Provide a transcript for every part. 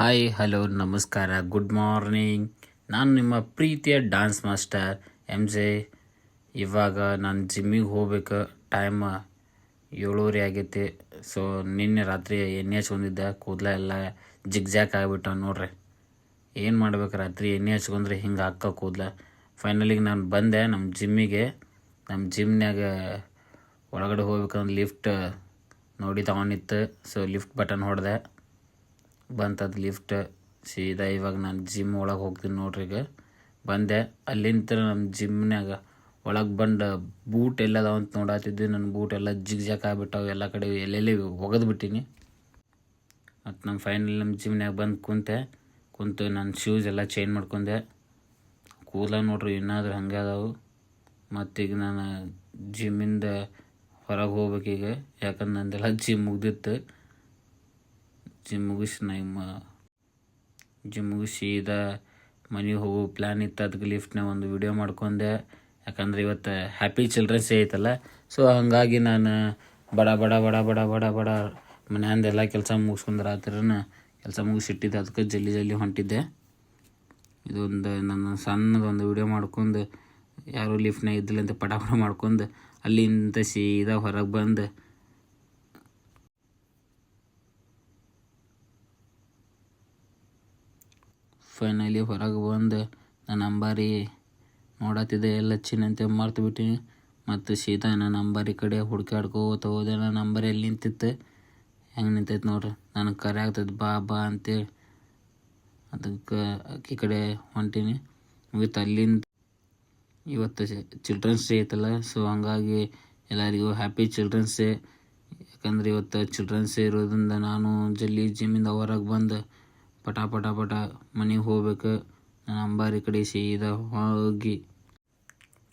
Hi hello ನಮಸ್ಕಾರ good morning. ನಾನು ನಿಮ್ಮ ಪ್ರೀತಿಯ ಡ್ಯಾನ್ಸ್ ಮಾಸ್ಟರ್ MJ. ಇವಾಗ ನಾನು ಜಿಮ್ಮಿಗೆ ಹೋಗ್ಬೇಕು. ಟೈಮ್ 7:30 ಆಗೈತಿ. ಸೊ ನಿನ್ನೆ ರಾತ್ರಿ ಎಣ್ಣೆ ಹಚ್ಕೊಂಡಿದ್ದೆ, ಕೂದಲ ಎಲ್ಲ ಜಿಗ್ಜ್ಯಾಕ್ ಆಗಿಬಿಟ್ಟ ನೋಡ್ರಿ. ಏನು ಮಾಡ್ಬೇಕು, ರಾತ್ರಿ ಎಣ್ಣೆ ಹಚ್ಕೊಂಡ್ರೆ ಹಿಂಗೆ ಹಾಕ ಕೂದಲ. ಫೈನಲಿಗೆ ನಾನು ಬಂದೆ ನಮ್ಮ ಜಿಮ್ಮಿಗೆ. ನಮ್ಮ ಜಿಮ್ನಾಗ ಒಳಗಡೆ ಹೋಗ್ಬೇಕಂದ್ರೆ ಲಿಫ್ಟ್ ನೋಡಿ ತಗೊಂಡಿತ್ತು. ಸೊ ಲಿಫ್ಟ್ ಬಟನ್ ಹೊಡೆದೆ, ಬಂತದ್ದು ಲಿಫ್ಟ್. ಸೀದಾ ಇವಾಗ ನಾನು ಜಿಮ್ ಒಳಗೆ ಹೋಗ್ತೀನಿ ನೋಡ್ರಿ. ಈಗ ಬಂದೆ. ಅಲ್ಲಿಂದ ನಮ್ಮ ಜಿಮ್ನಾಗ ಒಳಗೆ ಬಂದು ಬೂಟ್ ಎಲ್ಲದಾವ ಅಂತ ನೋಡತ್ತಿದ್ವಿ. ನನ್ನ ಬೂಟ್ ಎಲ್ಲ ಜಿಗ್ಜಾಕ್ ಆಗಿಬಿಟ್ಟಾವೆ, ಎಲ್ಲ ಕಡೆ ಎಲ್ಲೆಲ್ಲಿ ಒಗೆದ್ಬಿಟ್ಟಿನಿ. ಮತ್ತು ನಮ್ಮ ಫೈನಲ್ ನಮ್ಮ ಜಿಮ್ನಾಗ ಬಂದು ಕುಂತು ನನ್ನ ಶೂಸ್ ಎಲ್ಲ ಚೇಂಜ್ ಮಾಡ್ಕೊಂಡೆ. ಕೂದಲ ನೋಡ್ರಿ ಏನಾದರೂ ಹಂಗೆ ಅದಾವು. ಮತ್ತೀಗ ನಾನು ಜಿಮ್ಮಿಂದ ಹೊರಗೆ ಹೋಗ್ಬೇಕೀಗ, ಯಾಕಂದ್ರೆ ನಂದೆಲ್ಲ ಜಿಮ್ ಮುಗ್ದಿತ್ತು. ಜಿಮ್ ಮುಗಿಸಿ ಸೀದಾ ಮನೆಗೆ ಹೋಗೋ ಪ್ಲ್ಯಾನ್ ಇತ್ತು. ಅದಕ್ಕೆ ಲಿಫ್ಟ್ನಾಗ ಒಂದು ವಿಡಿಯೋ ಮಾಡ್ಕೊಂಡೆ, ಯಾಕಂದ್ರೆ ಇವತ್ತು ಹ್ಯಾಪಿ ಚಿಲ್ಡ್ರನ್ಸ್ ಡೇ ಐತಲ್ಲ. ಸೊ ಹಾಗಾಗಿ ನಾನು ಬಡ ಬಡ ಬಡ ಬಡ ಬಡ ಬಡ ಮನೆಯಿಂದೆಲ್ಲ ಕೆಲಸ ಮುಗಿಸ್ಕೊಂಡು ರಾತ್ರಿನ ಕೆಲಸ ಮುಗಿಸಿಟ್ಟಿದ್ದೆ. ಅದಕ್ಕೆ ಜಲ್ದಿ ಹೊಂಟಿದ್ದೆ. ಇದೊಂದು ನನ್ನ ಸಣ್ಣದೊಂದು ವಿಡಿಯೋ ಮಾಡ್ಕೊಂಡು, ಯಾರೂ ಲಿಫ್ಟ್ನಾಗ ಇದ್ದಿಲ್ಲ ಅಂತ ಪಟ ಮಾಡ್ಕೊಂಡು ಅಲ್ಲಿಂದ ಸೀದಾ ಹೊರಗೆ ಬಂದು ಫೈನಲಿ ಹೊರಗೆ ಬಂದು ನನ್ನ ಅಂಬಾರಿ ನೋಡತ್ತಿದ್ದೆ, ಎಲ್ಲ ಚಿನ್ನಂತೆ ಮರ್ತು ಬಿಟ್ಟಿನಿ. ಮತ್ತು ಸೀದಾ ನನ್ನ ಅಂಬಾರಿ ಕಡೆ ಹುಡ್ಕಾಡ್ಕೋತ ಹೋದೆ. ನನ್ನ ಅಂಬಾರಿ ಎಲ್ಲಿ ನಿಂತಿತ್ತು, ಹೆಂಗೆ ನಿಂತೈತೆ ನೋಡ್ರಿ. ನನಗೆ ಕರೆ ಆಗ್ತದೆ ಬಾ ಬಾ ಅಂತೇಳಿ ಅದಕ್ಕೆ ಅಕ್ಕಿ ಕಡೆ ಹೊಂಟೀನಿ. ಮುಗಿತು ಅಲ್ಲಿಂದ. ಇವತ್ತು ಚಿಲ್ಡ್ರನ್ಸ್ ಡೇ ಐತಲ್ಲ, ಸೊ ಹಂಗಾಗಿ ಎಲ್ಲರಿಗೂ ಹ್ಯಾಪಿ ಚಿಲ್ಡ್ರನ್ಸ್ ಡೇ. ಯಾಕಂದ್ರೆ ಇವತ್ತು ಚಿಲ್ಡ್ರನ್ಸ್ ಡೇ ಇರೋದ್ರಿಂದ ನಾನು ಜಲ್ದಿ ಜಿಮ್ಮಿಂದ ಹೊರಗೆ ಬಂದು ಪಟ ಮನೆಗೆ ಹೋಗ್ಬೇಕು. ನಾನು ಅಂಬಾರಿ ಕಡೆ ಸೀದಾ ಹೋಗಿ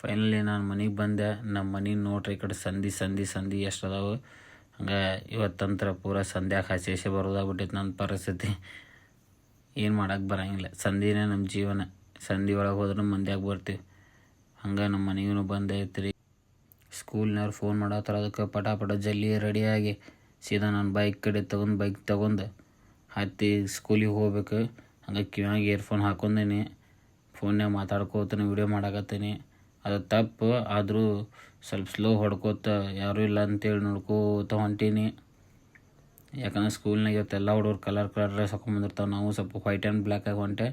ಫೈನಲಿ ನಾನು ಮನೆಗೆ ಬಂದೆ. ನಮ್ಮ ಮನೆ ನೋಡ್ರಿ, ಈ ಕಡೆ ಸಂದಿ ಎಷ್ಟು ಅದಾವೆ. ಹಂಗೆ ಇವತ್ತಂತರ ಪೂರ ಸಂಧ್ಯಾಗ ಹಸೆ ಬರೋದಾಗ್ಬಿಟ್ಟೈತೆ ನನ್ನ ಪರಿಸ್ಥಿತಿ. ಏನು ಮಾಡೋಕ್ಕೆ ಬರೋಂಗಿಲ್ಲ, ಸಂಧಿನೇ ನಮ್ಮ ಜೀವನ. ಸಂಧಿ ಒಳಗೆ ಹೋದ್ರೆ ಮಂದ್ಯಾಗ ಬರ್ತೀವಿ. ಹಂಗೆ ನಮ್ಮ ಮನೆಗೂ ಬಂದೆ ಐತ್ರಿ. ಸ್ಕೂಲ್ನವ್ರು ಫೋನ್ ಮಾಡತ್ತಾರ, ಅದಕ್ಕೆ ಪಟ ಜಲ್ದಿ ರೆಡಿಯಾಗಿ ಸೀದಾ ನಾನು ಬೈಕ್ ತಗೊಂಡು ಹತ್ತಿ ಸ್ಕೂಲಿಗೆ ಹೋಗ್ಬೇಕು. ಹಂಗೆ ಕಿವ್ಯಾಗ ಇಯರ್ಫೋನ್ ಹಾಕೊಂಡೇನಿ, ಫೋನ್ಯಾಗ ಮಾತಾಡ್ಕೋತಾನೆ ವಿಡಿಯೋ ಮಾಡಾಕತ್ತೀನಿ. ಅದು ತಪ್ಪು, ಆದರೂ ಸ್ವಲ್ಪ ಸ್ಲೋ ಹೊಡ್ಕೋತ ಯಾರೂ ಇಲ್ಲ ಅಂತೇಳಿ ನೋಡ್ಕೋತ ಹೊಂಟೀನಿ. ಯಾಕಂದ್ರೆ ಸ್ಕೂಲ್ನಾಗ ಇವತ್ತೆಲ್ಲ ಹುಡುಗರು ಕಲರ್ ಡ್ರೆಸ್ ಹಾಕೊಂಡ್ಬಂದಿರ್ತಾವೆ. ನಾವು ಸ್ವಲ್ಪ ವೈಟ್ ಆ್ಯಂಡ್ ಬ್ಲ್ಯಾಕಾಗಿ ಹೊಂಟೆ.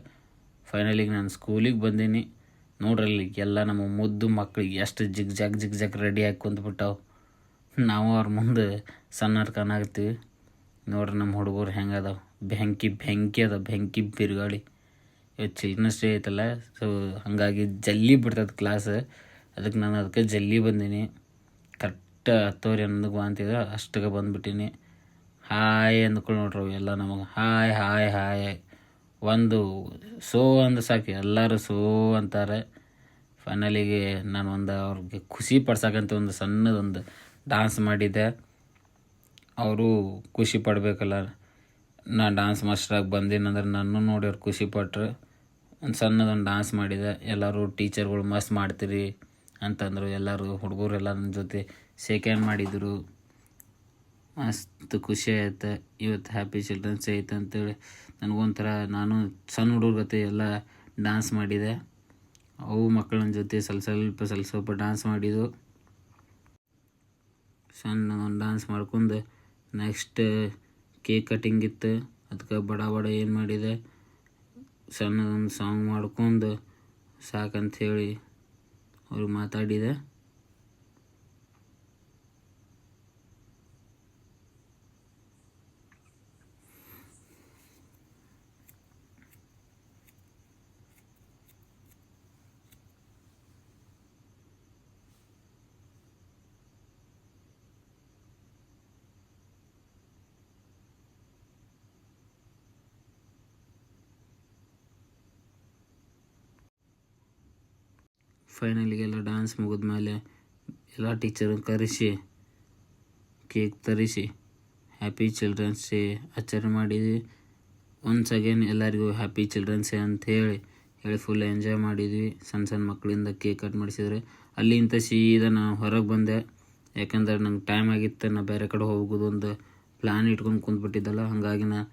ಫೈನಲಿಗೆ ನಾನು ಸ್ಕೂಲಿಗೆ ಬಂದೀನಿ. ನೋಡ್ರಲ್ಲಿ ಎಲ್ಲ ನಮ್ಮ ಮುದ್ದು ಮಕ್ಳಿಗೆ ಎಷ್ಟು ಜಿಗ್ಜಾಗ್ ರೆಡಿ ಆಗಿ ಕುಂತ್ಬಿಟ್ಟಾವು. ನಾವು ಅವ್ರ ಮುಂದೆ ಸಣ್ಣರು ಕಾಣಾಕತ್ತೀವಿ. ನೋಡ್ರಿ ನಮ್ಮ ಹುಡುಗರು ಹೆಂಗೆ ಅದಾವೆ, ಬೆಂಕಿ ಬಿರುಗಾಳಿ. ಇವತ್ತು ಚಿಲ್ಡ್ರನ್ಸ್ ಡೇ ಐತಲ್ಲ, ಸೊ ಹಾಗಾಗಿ ಜಲ್ದಿ ಬಿಡ್ತದೆ ಕ್ಲಾಸ್. ಅದಕ್ಕೆ ನಾನು ಜಲ್ದಿ ಬಂದೀನಿ. ಕರೆಕ್ಟ್ 10:11 ಅಂತಿದ್ರೆ ಅಷ್ಟಕ್ಕೆ ಬಂದುಬಿಟ್ಟೀನಿ. ಹಾಯ್ ಅಂದ್ಕೊಂಡು ನೋಡ್ರಿ ಎಲ್ಲ ನಮಗೆ ಹಾಯ್ ಒಂದು ಸೋ ಅಂದ ಸಾಕು, ಎಲ್ಲರೂ ಸೋ ಅಂತಾರೆ. ಫೈನಲಿಗೆ ನಾನು ಅವ್ರಿಗೆ ಖುಷಿ ಪಡ್ಸಕ್ಕಂತ ಒಂದು ಸಣ್ಣದೊಂದು ಡ್ಯಾನ್ಸ್ ಮಾಡಿದ್ದೆ. ಅವರು ಖುಷಿ ಪಡಬೇಕಲ್ಲ, ನಾನು ಡ್ಯಾನ್ಸ್ ಮಾಸ್ಟ್ರಾಗಿ ಬಂದೀನಂದ್ರೆ ನನ್ನ ನೋಡಿ ಅವ್ರು ಖುಷಿ ಪಟ್ರು. ಒಂದು ಸಣ್ಣದೊಂದು ಡ್ಯಾನ್ಸ್ ಮಾಡಿದೆ. ಎಲ್ಲರೂ ಟೀಚರ್ಗಳು ಮಸ್ತ್ ಮಾಡ್ತೀರಿ ಅಂತಂದರು. ಎಲ್ಲರೂ ಹುಡುಗರೆಲ್ಲ ನನ್ನ ಜೊತೆ ಶೇಕ್ ಹ್ಯಾಂಡ್ ಮಾಡಿದರು. ಮಸ್ತ್ ಖುಷಿ ಆಯ್ತು. ಇವತ್ತು ಹ್ಯಾಪಿ ಚಿಲ್ಡ್ರನ್ಸ್ ಡೇ ಐತೆ ಅಂತೇಳಿ ನನಗೊಂಥರ, ನಾನು ಸಣ್ಣ ಹುಡುಗ್ರ ಜೊತೆ ಎಲ್ಲ ಡ್ಯಾನ್ಸ್ ಮಾಡಿದೆ. ಅವು ಮಕ್ಕಳ ಜೊತೆ ಸ್ವಲ್ಪ ಡ್ಯಾನ್ಸ್ ಮಾಡಿದ್ದು. ಸಣ್ಣ ಒಂದು ಡ್ಯಾನ್ಸ್ ಮಾಡ್ಕೊಂಡು ನೆಕ್ಸ್ಟ್ ಕೇಕ್ ಕಟಿಂಗ್ ಇತ್ತು. ಅದಕ್ಕೆ ಬಡ ಏನು ಮಾಡಿದೆ, ಸಣ್ಣದೊಂದು ಸಾಂಗ್ ಮಾಡ್ಕೊಂಡು ಸಾಕಂಥೇಳಿ ಅವ್ರಿಗೆ ಮಾತಾಡಿದೆ. ಫೈನಲಿಗೆಲ್ಲ ಡ್ಯಾನ್ಸ್ ಮುಗಿದ್ಮೇಲೆ ಎಲ್ಲ ಟೀಚರನ್ನು ಕರೆಸಿ ಕೇಕ್ ತರಿಸಿ ಹ್ಯಾಪಿ ಚಿಲ್ಡ್ರನ್ಸ್ ಡೇ ಆಚರಣೆ ಮಾಡಿದ್ವಿ. ಒನ್ಸ್ ಅಗೇನ್ ಎಲ್ಲರಿಗೂ ಹ್ಯಾಪಿ ಚಿಲ್ಡ್ರನ್ಸ್ ಡೇ ಅಂತ ಹೇಳಿ ಫುಲ್ ಎಂಜಾಯ್ ಮಾಡಿದ್ವಿ. ಸಣ್ಣ ಮಕ್ಕಳಿಂದ ಕೇಕ್ ಕಟ್ ಮಾಡಿಸಿದ್ರೆ ಅಲ್ಲಿಂದ ಸೀದಾ ನಾನು ಹೊರಗೆ ಬಂದೆ. ಯಾಕಂದ್ರೆ ನಂಗೆ ಟೈಮ್ ಆಗಿತ್ತು, ನಾನು ಬೇರೆ ಕಡೆ ಹೋಗೋದು ಒಂದು ಪ್ಲ್ಯಾನ್ ಇಟ್ಕೊಂಡು ಕುಂತ್ಬಿಟ್ಟಿದ್ದಲ್ಲ. ಹಾಗಾಗಿ ನಾನು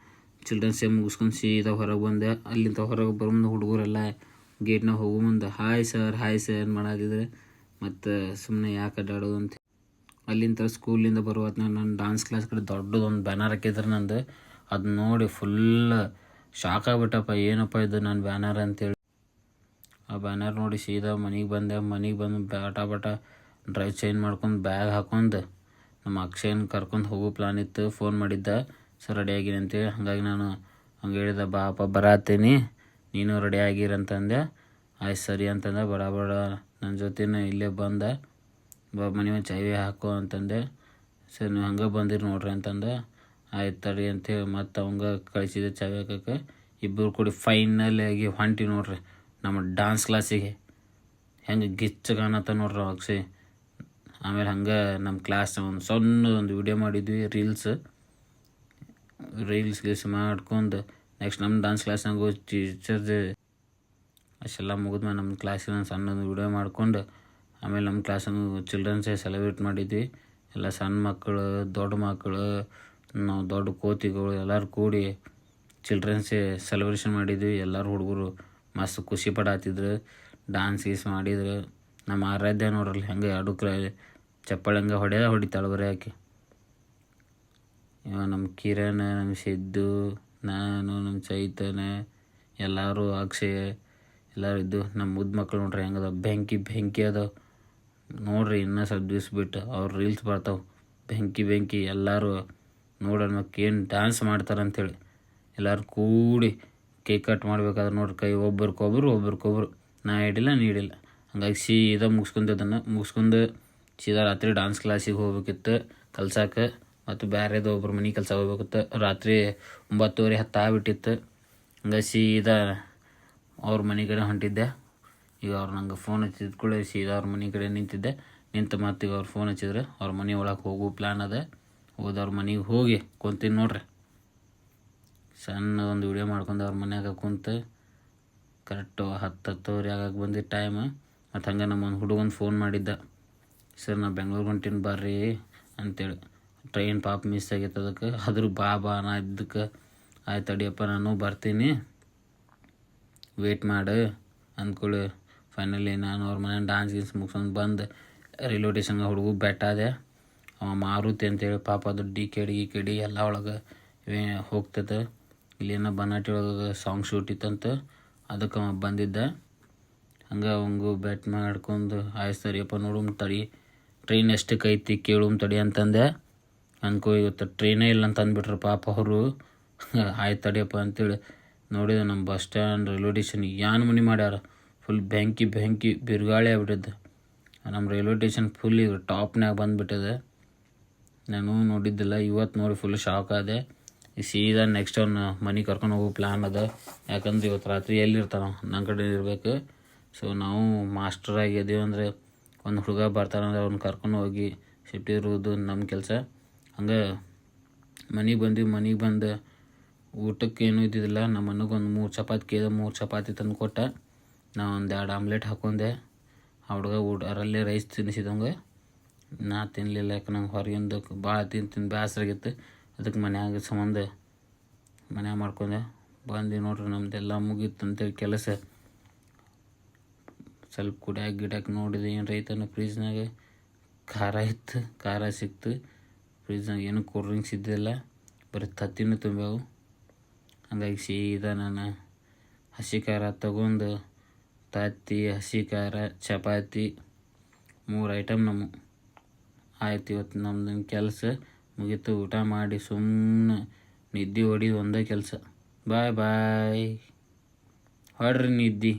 ಚಿಲ್ಡ್ರನ್ಸ್ ಡೇ ಮುಗಿಸ್ಕೊಂಡು ಸೀದಾ ಹೊರಗೆ ಬಂದೆ. ಅಲ್ಲಿಂದ ಹೊರಗೆ ಬರೋ ಹುಡುಗರೆಲ್ಲ ಗೇಟ್ನಾಗ ಹೋಗೋ ಮುಂದೆ ಹಾಯ್ ಸರ್ ಮಾಡಾತಿದ್ರೆ ಮತ್ತು ಸುಮ್ಮನೆ ಯಾಕೆ ಅಡ್ಡಾಡೋದು ಅಂತ ಅಲ್ಲಿಂದ ಸ್ಕೂಲಿಂದ ಬರುವಾಗ ನನ್ನ ಡಾನ್ಸ್ ಕ್ಲಾಸ್ ಕಡೆ ದೊಡ್ಡದೊಂದು ಬ್ಯಾನರ್ ಹಾಕಿದ್ರೆ ನಂದು. ಅದು ನೋಡಿ ಫುಲ್ ಶಾಕ್ ಆಗಿಬಿಟ್ಟಪ್ಪ, ಏನಪ್ಪ ಇದು ನನ್ನ ಬ್ಯಾನರ್ ಅಂತೇಳಿ. ಆ ಬ್ಯಾನರ್ ನೋಡಿ ಸೀದಾ ಮನೆಗೆ ಬಂದು ಬಟ ಡ್ರೈವ್ ಚೇಂಜ್ ಮಾಡ್ಕೊಂಡು ಬ್ಯಾಗ್ ಹಾಕೊಂಡು ನಮ್ಮ ಅಕ್ಷಯನ ಕರ್ಕೊಂಡು ಹೋಗೋ ಪ್ಲಾನ್ ಇತ್ತು. ಫೋನ್ ಮಾಡಿದ್ದ, ಸರ್ ರೆಡಿ ಆಗಿರಿ ಅಂತೇಳಿ. ಹಾಗಾಗಿ ನಾನು ಹಂಗೆ ಹೇಳಿದೆ, ಬಾಪ ಬರತ್ತೀನಿ, ನೀನು ರೆಡಿ ಆಗಿರಂತಂದೆ. ಆಯ್ತು ಸರಿ ಅಂತಂದೆ. ಬಡ ನನ್ನ ಜೊತೆನೇ ಇಲ್ಲೇ ಬಂದ, ಮನೆ ಒಂದು ಚಾವಿ ಹಾಕೋ ಅಂತಂದೆ. ಸರಿ ನೀವು ಹಂಗೆ ಬಂದಿರಿ ನೋಡ್ರಿ ಅಂತಂದೆ. ಆಯ್ತು ತಡಿ ಅಂತೇಳಿ ಮತ್ತು ಅವಂಗೆ ಕಳಿಸಿದೆ ಚಾವಿ ಹಾಕಕ್ಕೆ. ಇಬ್ಬರು ಕೂಡಿ ಫೈನಲ್ ಆಗಿ ಹೊಂಟಿ ನೋಡ್ರಿ ನಮ್ಮ ಡಾನ್ಸ್ ಕ್ಲಾಸಿಗೆ. ಹೆಂಗೆ ಗಿಚ್ಚ ಕಾಣತ್ತ ನೋಡ್ರಿ ಅಕ್ಷಯ್. ಆಮೇಲೆ ಹಂಗೆ ನಮ್ಮ ಕ್ಲಾಸ್ನಾಗ ಒಂದು ಸಣ್ಣದೊಂದು ವಿಡಿಯೋ ಮಾಡಿದ್ವಿ, ರೀಲ್ಸ್ ಮಾಡ್ಕೊಂಡು ನೆಕ್ಸ್ಟ್ ನಮ್ಮ ಡಾನ್ಸ್ ಕ್ಲಾಸ್ನಾಗ ಟೀಚರ್ಸ್ ಅಷ್ಟೆಲ್ಲ ಮುಗಿದ್ಮೇಲೆ ನಮ್ಮ ಕ್ಲಾಸಿಗೆ ಒಂದು ಸಣ್ಣದೊಂದು ವಿಡಿಯೋ ಮಾಡ್ಕೊಂಡು ಆಮೇಲೆ ನಮ್ಮ ಕ್ಲಾಸನ್ನು ಚಿಲ್ಡ್ರನ್ಸ್ ಡೇ ಸೆಲೆಬ್ರೇಟ್ ಮಾಡಿದ್ವಿ. ಎಲ್ಲ ಸಣ್ಣ ಮಕ್ಕಳು, ದೊಡ್ಡ ಮಕ್ಕಳು, ನಾವು ದೊಡ್ಡ ಕೋತಿಗಳು ಎಲ್ಲರೂ ಕೂಡಿ ಚಿಲ್ಡ್ರನ್ಸ್ ಡೇ ಸೆಲೆಬ್ರೇಷನ್ ಮಾಡಿದ್ವಿ. ಎಲ್ಲರೂ ಹುಡುಗರು ಮಸ್ತ್ ಖುಷಿ ಪಡಾತಿದ್ರು, ಡ್ಯಾನ್ಸ್ ಗೀಸ್ ಮಾಡಿದ್ರು. ನಮ್ಮ ಆರಾಧ್ಯ ನೋಡ್ರಲ್ಲಿ ಹಂಗೆ ಎರಡು ಚಪ್ಪಾಳೆ ಹಂಗೆ ಹೊಡಿತಾಳೆ ಬರೀ ಆಕೆ. ಇವ ನಮ್ಮ ಕಿರಣ್, ನಮ್ಮ ಸಿದ್ದು, ನಾನು, ನಮ್ಮ ಚೈತನ್ಯ, ಎಲ್ಲರೂ ಅಕ್ಷಯ್ ಎಲ್ಲರೂ ಇದ್ದು. ನಮ್ಮ ಮುದ್ದು ಮಕ್ಕಳು ನೋಡ್ರಿ ಹೆಂಗದ ಬೆಂಕಿ ಅದಾವ ನೋಡ್ರಿ. ಇನ್ನೂ ಸ್ವಲ್ಪ ದಿವ್ಸ ಬಿಟ್ಟು ಅವ್ರು ರೀಲ್ಸ್ ಬರ್ತಾವೆ, ಬೆಂಕಿ ಎಲ್ಲರೂ ನೋಡೋಣ ಏನು ಡ್ಯಾನ್ಸ್ ಮಾಡ್ತಾರಂತೇಳಿ. ಎಲ್ಲರೂ ಕೂಡಿ ಕೇಕ್ ಕಟ್ ಮಾಡ್ಬೇಕಾದ್ರೆ ನೋಡ್ರಿ, ಕೈ ಒಬ್ರಿಗೊಬ್ರು ನಾ ಹಿಡಿಲ್ಲ ನೀ ಹಿಡಿಲ್ಲ. ಹಂಗಾಗಿ ಸೀದಾ ಮುಗಿಸ್ಕೊಂಡು ಸೀದಾ ರಾತ್ರಿ ಡಾನ್ಸ್ ಕ್ಲಾಸಿಗೆ ಹೋಗ್ಬೇಕಿತ್ತು ಕಲ್ಸಕ್ಕೆ. ಮತ್ತು ಬೇರೆದು ಒಬ್ರು ಮನೆ ಕೆಲಸ ಹೋಗ್ಬೇಕಿತ್ತು. ರಾತ್ರಿ 9:30 10 ಆಗ್ಬಿಟ್ಟಿತ್ತು. ಹಂಗಾಗಿ ಸೀದಾ ಅವ್ರ ಮನೆ ಕಡೆ ಹೊಂಟಿದ್ದೆ. ಈಗ ಅವ್ರು ನಂಗೆ ಫೋನ್ ಹಚ್ಚಿದ ಕೂಡ ಸೀದಾ ಅವ್ರ ಮನೆ ಕಡೆ ನಿಂತು ಮತ್ತು ಈಗ ಅವ್ರು ಫೋನ್ ಹಚ್ಚಿದ್ರೆ ಅವ್ರ ಮನೆ ಒಳಗೆ ಹೋಗೋ ಪ್ಲ್ಯಾನ್ ಅದ. ಅವ್ರ ಮನೆಗೆ ಹೋಗಿ ಕುಂತೀನಿ ನೋಡ್ರಿ. ಸಣ್ಣದೊಂದು ವಿಡಿಯೋ ಮಾಡ್ಕೊಂಡು ಅವ್ರ ಮನ್ಯಾಗ ಕುಂತು ಕರೆಕ್ಟು 10:10 ಆಗಕ್ಕೆ ಬಂದಿದ್ದು ಟೈಮ್. ಮತ್ತು ಹಂಗೆ ನಮ್ಮೊಂದು ಹುಡುಗಂದು ಫೋನ್ ಮಾಡಿದ್ದ, ಸರ್ ನಾ ಬೆಂಗ್ಳೂರು ಹೊಂಟೀನಿ ಬರ್ರಿ ಅಂತೇಳಿ. ಟ್ರೈನ್ ಪಾಪ ಮಿಸ್ ಆಗೈತೆ ಅದಕ್ಕೆ. ಆದರೂ ಬಾ ನಾ ಇದ್ದಕ್ಕೆ ಆಯ್ತು ತಡಿಯಪ್ಪ ನಾನು ಬರ್ತೀನಿ ವೇಟ್ ಮಾಡು ಅಂದ್ಕೊಳ್ಳಿ. ಫೈನಲಿ ನಾನು ಅವ್ರ ಮನೆ ಡ್ಯಾನ್ಸ್ ಗೀನ್ಸ್ ಮುಗಿಸ್ಕೊಂಡು ಬಂದು ರೈಲ್ವೆ ಸ್ಟೇಷನ್ಗೆ ಹುಡುಗ ಬೆಟ್ಟಾದೆ. ಅವ ಮಾರುತಿ ಅಂತೇಳಿ ಪಾಪ ಅದು ಡಿ ಕೆ ಡಿ ಎಲ್ಲ ಒಳಗೆ ಹೋಗ್ತದೆ. ಇಲ್ಲೇನೋ ಬನಾಟಿ ಒಳಗೆ ಸಾಂಗ್ ಶೂಟ್ ಇತ್ತಂತ, ಅದಕ್ಕೆ ಅವ ಬಂದಿದ್ದ. ಹಂಗೆ ಅವಂಗೂ ಬೆಟ್ ಮಾಡ್ಕೊಂಡು ಆಯ್ತು ಸರಿಯಪ್ಪ ನೋಡು ತಡಿ, ಟ್ರೈನ್ ಎಷ್ಟಕ್ಕೆ ಐತಿ ಕೇಳು ತಡಿ ಅಂತಂದೆ. ಇವತ್ತು ಟ್ರೈನೇ ಇಲ್ಲ ಅಂತ ಅಂದ್ಬಿಟ್ರು ಪಾಪ ಅವರು. ಆಯ್ತು ತಡಿಯಪ್ಪ ಅಂತೇಳಿ ನೋಡಿದೆ ನಮ್ಮ ಬಸ್ ಸ್ಟ್ಯಾಂಡ್ ರೈಲ್ವೆ ಸ್ಟೇಷನ್ ಏನು ಮನೆ ಮಾಡ್ಯಾರ. ಫುಲ್ ಬೆಂಕಿ ಬಿರುಗಾಳಿ ಆಗ್ಬಿಟ್ಟಿದ್ದೆ. ನಮ್ಮ ರೈಲ್ವೆ ಸ್ಟೇಷನ್ ಫುಲ್ ಈಗ ಟಾಪ್ನಾಗ ಬಂದುಬಿಟ್ಟಿದೆ. ನಾನು ನೋಡಿದ್ದಿಲ್ಲ, ಇವತ್ತು ನೋಡಿ ಫುಲ್ ಶಾಕ್ ಆದೆ. ಈ ಸೀದಾ ನೆಕ್ಸ್ಟ್ ಅವ್ನ ಮನೆಗೆ ಕರ್ಕೊಂಡು ಹೋಗೋ ಪ್ಲ್ಯಾನ್ ಅದ. ಯಾಕಂದ್ರೆ ಇವತ್ತು ರಾತ್ರಿ ಎಲ್ಲಿರ್ತಾನೆ ನನ್ನ ಕಡೆ ಇರಬೇಕು. ಸೊ ನಾವು ಮಾಸ್ಟರ್ ಆಗಿದ್ದೀವಿ ಅಂದರೆ ಒಂದು ಹುಡುಗ ಬರ್ತಾನಂದ್ರೆ ಅವ್ನ ಕರ್ಕೊಂಡು ಹೋಗಿ ಸೇಫ್ಟಿ ಇರೋದು ನಮ್ಮ ಕೆಲಸ. ಹಂಗೆ ಮನೆಗೆ ಬಂದು ಊಟಕ್ಕೆ ಏನೂ ಇದ್ದಿದ್ದಿಲ್ಲ. ನಮ್ಮ ಮನೆಗೆ ಒಂದು 3 ಚಪಾತಿ ತಂದು ಕೊಟ್ಟ. ನಾ ಒಂದು 2 ಆಮ್ಲೆಟ್ ಹಾಕೊಂಡೆ. ಆ ಹುಡುಗ ಅರಲ್ಲೇ ರೈಸ್ ತಿನ್ನಿಸಿದಂಗೆ. ನಾ ತಿನ್ನಲಿಲ್ಲ, ಯಾಕೆ ನಂಗೆ ಹೊರಗಿಂದ ಭಾಳ ತಿಂದು ಬೇಸರಾಗಿತ್ತು. ಅದಕ್ಕೆ ಮನ್ಯಾಗ ಮಾಡ್ಕೊಂಡೆ ಬಂದು ನೋಡ್ರಿ. ನಮ್ಮದೆಲ್ಲ ಮುಗೀತು ಅಂತೇಳಿ ಕೆಲಸ. ಸ್ವಲ್ಪ ಗಿಡಕ್ಕೆ ನೋಡಿದೆ ಏನು ರೈತನ ಫ್ರಿಜ್ನಾಗ ಖಾರ ಸಿಕ್ತು. ಫ್ರಿಜ್ನಾಗ ಏನು ಕೂಲ್ ಡ್ರಿಂಕ್ಸ್ ಇದ್ದಿಲ್ಲ, ಬರೀ ತತ್ತಿನೂ ತುಂಬ್ಯಾವು. ಹಂಗಾಗಿ ಸೀದಾ ನಾನು ಹಸಿ ಖಾರ ತೊಗೊಂಡು ತತ್ತಿ, ಹಸಿ ಖಾರ, ಚಪಾತಿ 3 ಐಟಮ್ ಆಯ್ತು. ಇವತ್ತು ನಮ್ದು ಕೆಲಸ ಮುಗೀತು. ಊಟ ಮಾಡಿ ಸುಮ್ಮನೆ ನಿದ್ದೆ ಹೊಡಿದು ಒಂದೇ ಕೆಲಸ. ಬಾಯ್ ಹೊಡ್ರಿ ನಿದ್ದೆ.